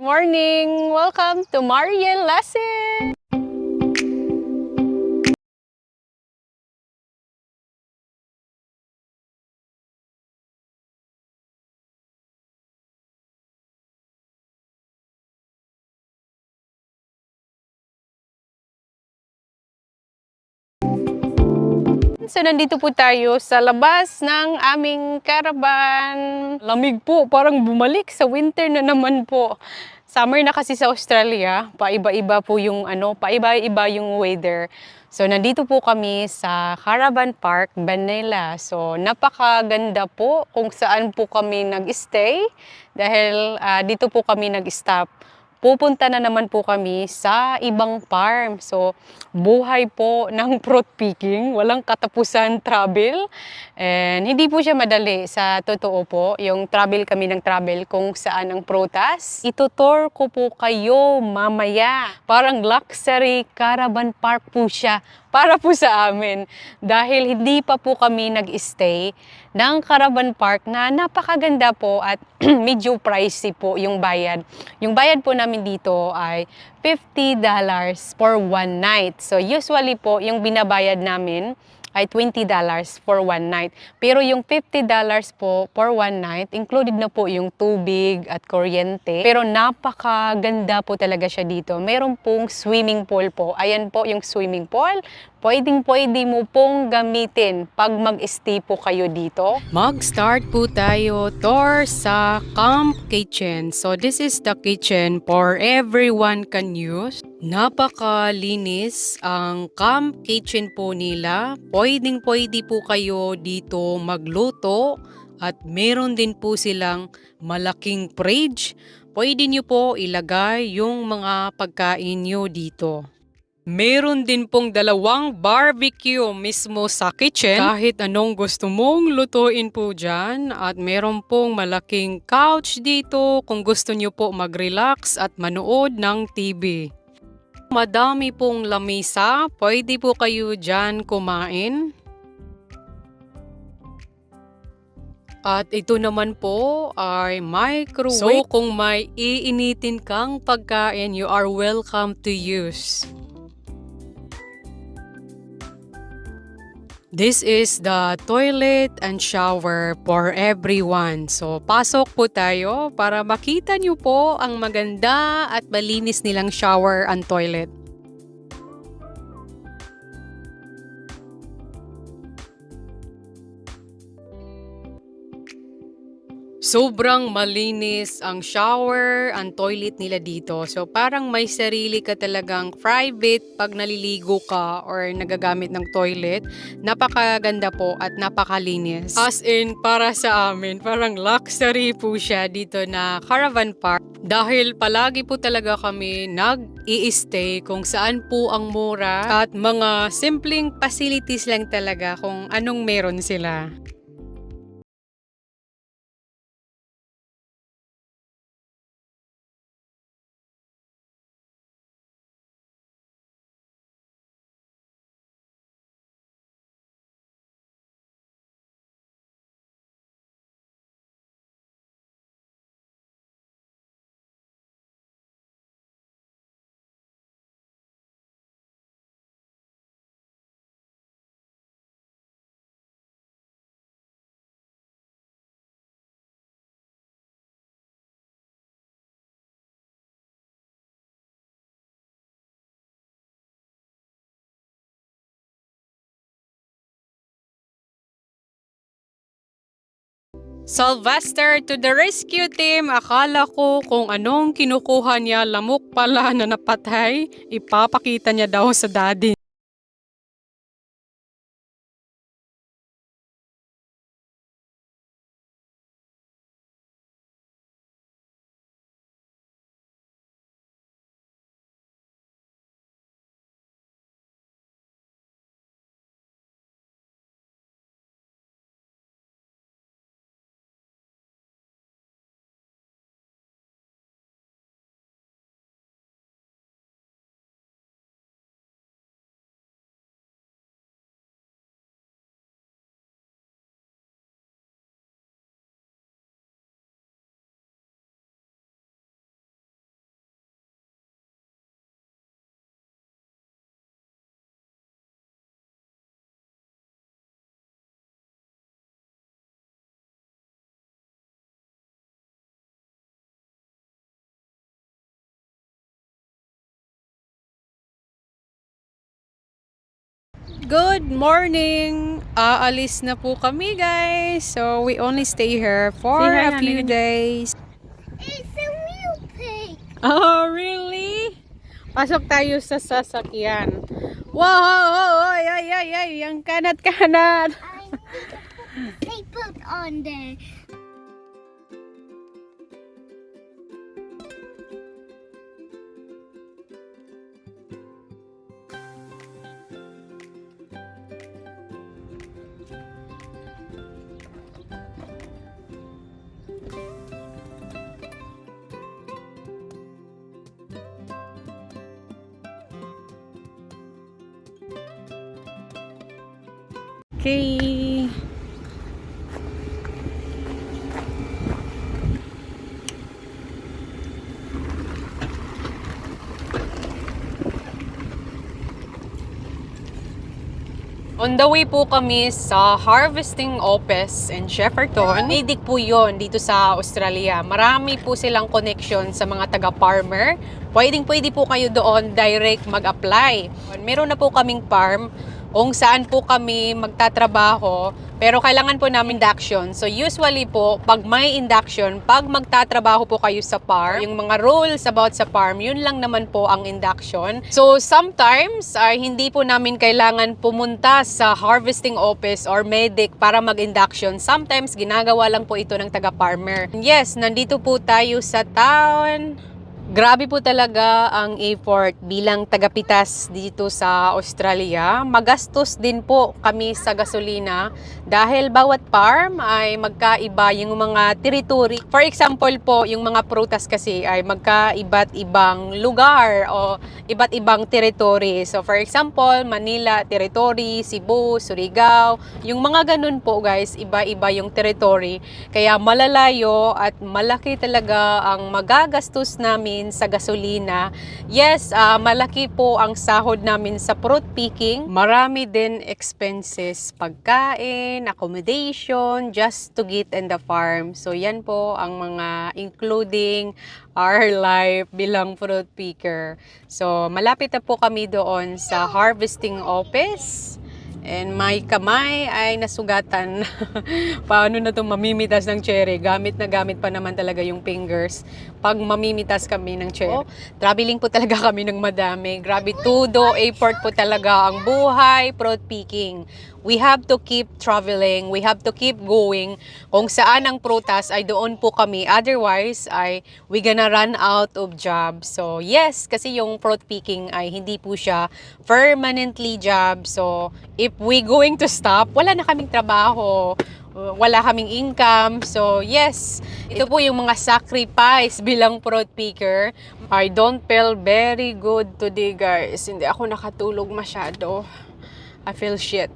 Morning! Welcome to Mariel Lesson! So nandito po tayo sa labas ng aming caravan. Lamig po, parang bumalik sa winter na naman po. Summer na kasi sa Australia, paiba-iba po yung paiba-iba yung weather. So nandito po kami sa Caravan Park, Benella. So napakaganda po kung saan po kami nag-stay dahil dito po kami nag-stop. Pupunta na naman po kami sa ibang farm. So, buhay po ng fruit picking, walang katapusan travel. And hindi po siya madali sa totoo po, yung travel kami ng travel kung saan ang prutas. Itutour ko po kayo mamaya. Parang luxury caravan park po siya para po sa amin. Dahil hindi pa po kami nag-stay ng caravan park na napakaganda po at medyo pricey po yung bayad. Yung bayad po namin dito ay $50 for one night. So usually po yung binabayad namin ay $20 for one night. Pero yung $50 po for one night, included na po yung tubig at kuryente. Pero napakaganda po talaga siya dito. Meron pong swimming pool po. Ayan po yung swimming pool. Pwedeng-pwede mo pong gamitin pag mag-stay po kayo dito. Mag-start po tayo tour sa Camp Kitchen. So this is the kitchen for everyone can use. Napakalinis ang Camp Kitchen po nila. Pwedeng-pwede po kayo dito magluto at meron din po silang malaking fridge. Pwede nyo po ilagay yung mga pagkain nyo dito. Meron din pong dalawang barbecue mismo sa kitchen. Kahit anong gusto mong lutuin po dyan. At meron pong malaking couch dito kung gusto nyo po mag-relax at manood ng TV. Madami pong lamesa. Pwede po kayo dyan kumain. At ito naman po ay microwave. So kung may iinitin kang pagkain, you are welcome to use. This is the toilet and shower for everyone. So, pasok po tayo para makita nyo po ang maganda at malinis nilang shower and toilet. Sobrang malinis ang shower and toilet nila dito. So parang may sarili ka talagang private pag naliligo ka or nagagamit ng toilet. Napakaganda po at napakalinis. As in, para sa amin, parang luxury po siya dito na caravan park. Dahil palagi po talaga kami nag-i-stay kung saan po ang mura at mga simpleng facilities lang talaga kung anong meron sila. Sylvester to the rescue team! Akala ko kung anong kinukuha niya, lamok pala na napatay. Ipapakita niya daw sa daddy. Good morning! Aalis na po kami guys. So we only stay here for a few days. It's a real pig. Oh, really? Pasok tayo sa sasakyan. Wow! Ay, ay, ay, ay! Ang kanat-kanat! They put on there. Okay. On the way po kami sa Harvesting Office in Shepparton. Medic po yon dito sa Australia. Marami po silang connection sa mga taga-farmer. Pwede po kayo doon direct mag-apply. Meron na po kaming farm kung saan po kami magtatrabaho, pero kailangan po namin induction. So usually po, pag may induction, pag magtatrabaho po kayo sa farm, yung mga rules about sa farm, yun lang naman po ang induction. So sometimes, ay hindi po namin kailangan pumunta sa harvesting office or medic para mag-induction. Sometimes, ginagawa lang po ito ng taga-farmer. Yes, nandito po tayo sa town. Grabe po talaga ang effort bilang tagapitas dito sa Australia. Magastos din po kami sa gasolina dahil bawat farm ay magkaiba yung mga territory. For example po, yung mga prutas kasi ay magkaiba't ibang lugar o iba't ibang territory. So for example, Manila territory, Cebu, Surigao, yung mga ganun po guys, iba-iba yung territory. Kaya malalayo at malaki talaga ang magagastos namin sa gasolina. Yes, malaki po ang sahod namin sa fruit picking. Marami din expenses, pagkain, accommodation, just to get in the farm. So yan po ang mga including our life bilang fruit picker. So malapit na po kami doon sa harvesting office. And may kamay ay nasugatan. Paano na itong mamimitas ng cherry? Gamit na gamit pa naman talaga yung fingers pag mamimitas kami ng cherry. Oh, traveling po talaga kami ng madami. Grabe, todo effort po talaga ang buhay, fruit picking. We have to keep traveling. We have to keep going. Kung saan ang prutas ay doon po kami. Otherwise, ay we gonna run out of job. So, yes, kasi yung fruit picking ay hindi po siya permanently job. So, if we going to stop, wala na kaming trabaho. Wala kaming income. So, yes, ito po yung mga sacrifice bilang fruit picker. I don't feel very good today, guys. Hindi ako nakatulog masyado. I feel shit.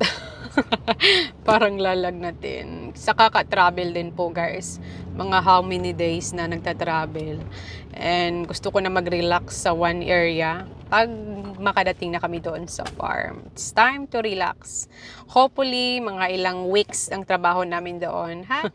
Parang lalagnatin. Sa kaka-travel din po guys. Mga how many days na nagta-travel. And gusto ko na mag-relax sa one area. Pag makadating na kami doon sa farm. It's time to relax. Hopefully, mga ilang weeks ang trabaho namin doon. Ha?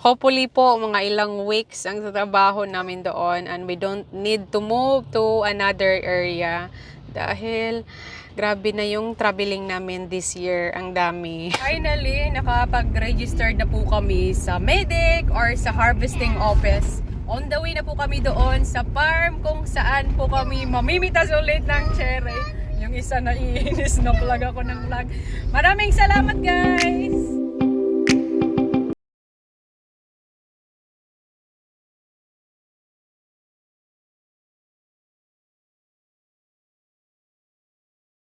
Hopefully po, mga ilang weeks ang trabaho namin doon. And we don't need to move to another area. Dahil grabe na yung traveling namin this year. Ang dami. Finally, nakapag-register na po kami sa medic or sa harvesting office. On the way na po kami doon sa farm kung saan po kami mamimitas ulit ng cherry. Yung isa na iinis na vlog ako ng vlog. Maraming salamat guys!